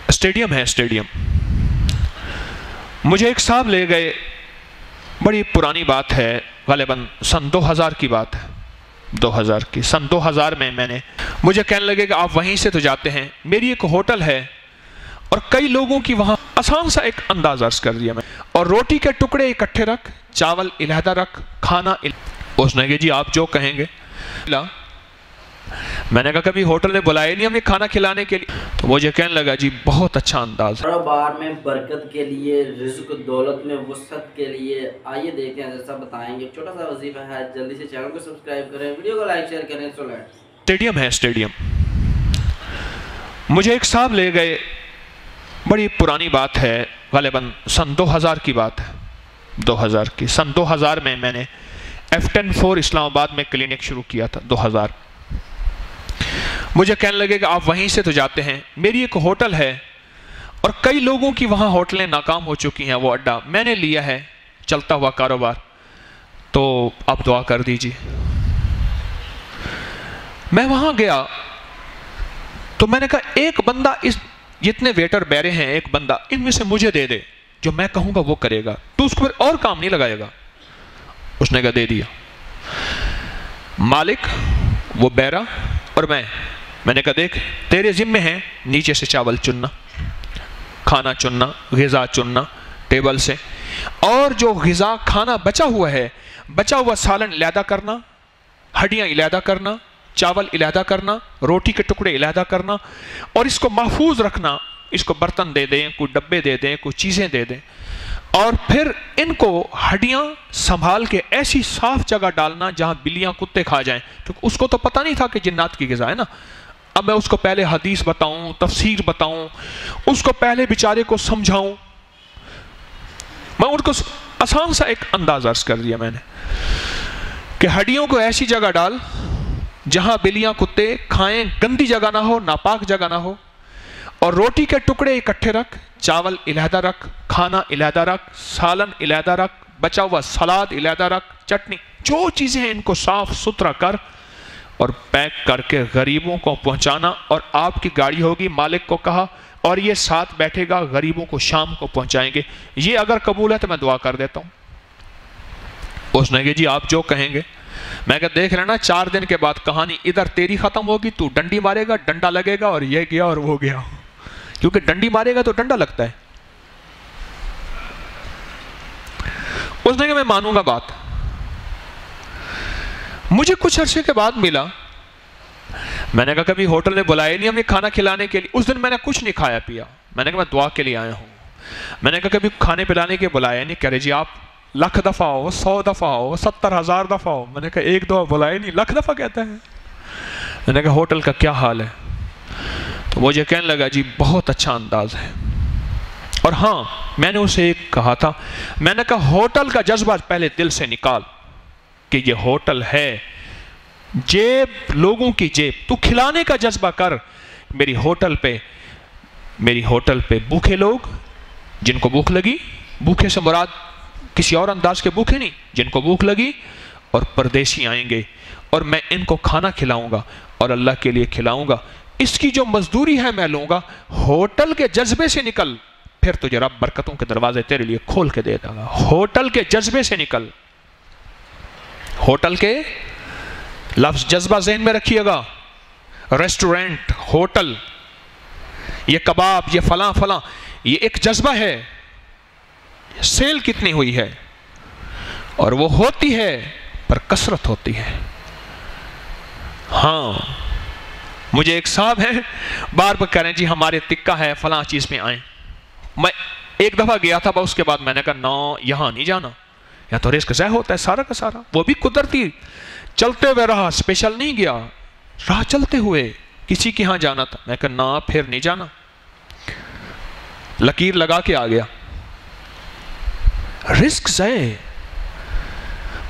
Stadium ہے stadium. مجھے ایک صاحب لے گئے، بڑی پرانی بات ہے، غالباً سن 2000 کی بات ہے، 2000 کی. سن 2000 میں نے مجھے کہنے لگے کہ آپ وہیں سے تو جاتے ہیں، میری ایک ہوٹل ہے اور کئی لوگوں کی وہاں. آسان سا ایک انداز عرض کر دیا میں، اور روٹی کے ٹکڑے اکٹھے رکھ، چاول علیحدہ رکھ، کھانا اس نے کہا جی آپ جو کہیں گے. میں نے کہا کبھی ہوٹل نے بلائے نہیں ہمیں کھانا کھلانے کے لیے. تو مجھے کہنے لگا جی بہت اچھا انداز ہے. کاروبار میں برکت کے لیے، رزق دولت میں وسعت کے لیے آئیے دیکھیں جیسا بتائیں گے. چھوٹا سا وظیفہ ہے، جلدی سے چینل کو سبسکرائب کریں، ویڈیو کو لائک شیئر کریں. اسٹیڈیم ہے اسٹیڈیم. مجھے ایک صاحب لے گئے، بڑی پرانی بات ہے، غالباً سن 2000 کی بات ہے، 2000 کی. سن 2000 میں نے F104 اسلام آباد میں کلینک شروع کیا تھا. 2000 مجھے کہنے لگے کہ آپ وہیں سے تو جاتے ہیں، میری ایک ہوٹل ہے اور کئی لوگوں کی وہاں ہوٹلیں ناکام ہو چکی ہیں، وہ اڈا میں نے لیا ہے، چلتا ہوا کاروبار، تو آپ دعا کر دیجئے. میں وہاں گیا تو میں نے کہا ایک بندہ، اس جتنے ویٹر بیرے ہیں ایک بندہ ان میں سے مجھے دے دے، جو میں کہوں گا وہ کرے گا، تو اس کو پھر اور کام نہیں لگائے گا. اس نے کہا دے دیا. مالک وہ بیرا اور میں نے کہا دیکھ تیرے ذمے ہیں نیچے سے چاول چننا، کھانا چننا، غذا چننا ٹیبل سے، اور جو غذا کھانا بچا ہوا ہے، بچا ہوا سالن علیحدہ کرنا، ہڈیاں علیحدہ کرنا، چاول علیحدہ کرنا، روٹی کے ٹکڑے علیحدہ کرنا، اور اس کو محفوظ رکھنا. اس کو برتن دے دیں، کوئی ڈبے دے دیں، کوئی چیزیں دے دیں، اور پھر ان کو ہڈیاں سنبھال کے ایسی صاف جگہ ڈالنا جہاں بلیاں کتے کھا جائیں، کیونکہ اس کو تو پتہ نہیں تھا کہ جنات کی غذا ہے نا. اب میں اس کو پہلے حدیث بتاؤں، تفسیر بتاؤں، اس کو پہلے بیچارے کو سمجھاؤں. میں ان کو آسان سا ایک انداز عرض کر دیا میں نے کہ ہڈیوں کو ایسی جگہ ڈال جہاں بلیاں کتے کھائیں، گندی جگہ نہ ہو، ناپاک جگہ نہ ہو، اور روٹی کے ٹکڑے اکٹھے رکھ، چاول علیحدہ رکھ، کھانا علیحدہ رکھ، سالن علیحدہ رکھ، بچا ہوا سلاد علیحدہ رکھ، چٹنی، جو چیزیں ہیں ان کو صاف ستھرا کر اور پیک کر کے غریبوں کو پہنچانا. اور آپ کی گاڑی ہوگی، مالک کو کہا، اور یہ ساتھ بیٹھے گا، غریبوں کو شام کو پہنچائیں گے. یہ اگر قبول ہے تو میں دعا کر دیتا ہوں. اس نے کہا جی آپ جو کہیں گے. میں کہا دیکھ لینا 4 دن کے بعد کہانی ادھر تیری ختم ہوگی، تو ڈنڈی مارے گا، ڈنڈا لگے گا، اور یہ گیا اور وہ گیا، کیونکہ ڈنڈی مارے گا تو ڈنڈا لگتا ہے. اس نے کہا میں مانوں گا بات. مجھے کچھ عرصے کے بعد ملا. میں نے کہا کبھی ہوٹل نے بلائے نہیں ہمیں کھانا کھلانے کے لیے. اس دن میں نے کچھ نہیں کھایا پیا. میں نے کہا میں دعا کے لیے آیا ہوں. میں نے کہا کبھی کھانے پلانے کے بلایا نہیں. کہہ رہے جی آپ 1,00,000 دفعہ ہو، 100 دفعہ ہو، 70,000 دفعہ ہو. میں نے کہا ایک دفعہ بلائے نہیں، 1,00,000 دفعہ کہتا ہے. میں نے کہا ہوٹل کا کیا حال ہے؟ تو مجھے کہنے لگا جی بہت اچھا انداز ہے. اور ہاں میں نے اسے ایک کہا تھا، میں نے کہا ہوٹل کا جذبہ پہلے دل سے نکال کہ یہ ہوٹل ہے. جیب، لوگوں کی جیب، تو کھلانے کا جذبہ کر. میری ہوٹل پہ بھوکے لوگ، جن کو بھوک لگی، بھوکے سے مراد کسی اور انداز کے بھوکے نہیں، جن کو بھوک لگی، اور پردیسی آئیں گے اور میں ان کو کھانا کھلاؤں گا اور اللہ کے لیے کھلاؤں گا. اس کی جو مزدوری ہے میں لوں گا. ہوٹل کے جذبے سے نکل، پھر تجھے رب برکتوں کے دروازے تیرے لیے کھول کے دے گا. ہوٹل کے جذبے سے نکل. ہوٹل کے لفظ جذبہ ذہن میں رکھیے گا. ریسٹورنٹ، ہوٹل، یہ کباب، یہ فلاں فلاں، یہ ایک جذبہ ہے. سیل کتنی ہوئی ہے، اور وہ ہوتی ہے پر کثرت ہوتی ہے. ہاں مجھے ایک صاحب ہیں بار بار کہہ رہے ہیں جی ہمارے تکہ ہے فلاں چیز میں آئیں. میں ایک دفعہ گیا تھا، اس کے بعد میں نے کہا نہ یہاں نہیں جانا، یا تو رزق ضائع ہوتا ہے سارا کا سارا. وہ بھی قدرتی چلتے ہوئے رہا، اسپیشل نہیں گیا، راہ چلتے ہوئے کسی کے ہاں جانا تھا. میں کہا نہ پھر نہیں جانا، لکیر لگا کے آ گیا. رزق ضائع.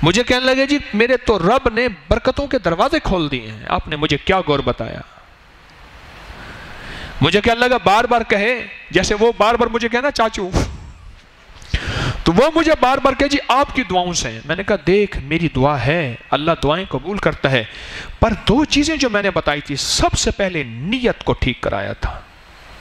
مجھے کہنے لگے جی میرے تو رب نے برکتوں کے دروازے کھول دیے ہیں. آپ نے مجھے کیا غور بتایا؟ مجھے کہنے لگا بار بار کہے، جیسے وہ بار بار مجھے کہنا چاچو، تو وہ مجھے بار بار کہے جی آپ کی دعاؤں سے ہیں. میں نے کہا دیکھ میری دعا ہے، اللہ دعائیں قبول کرتا ہے، پر 2 چیزیں جو میں نے بتائی تھی، سب سے پہلے نیت کو ٹھیک کرایا تھا.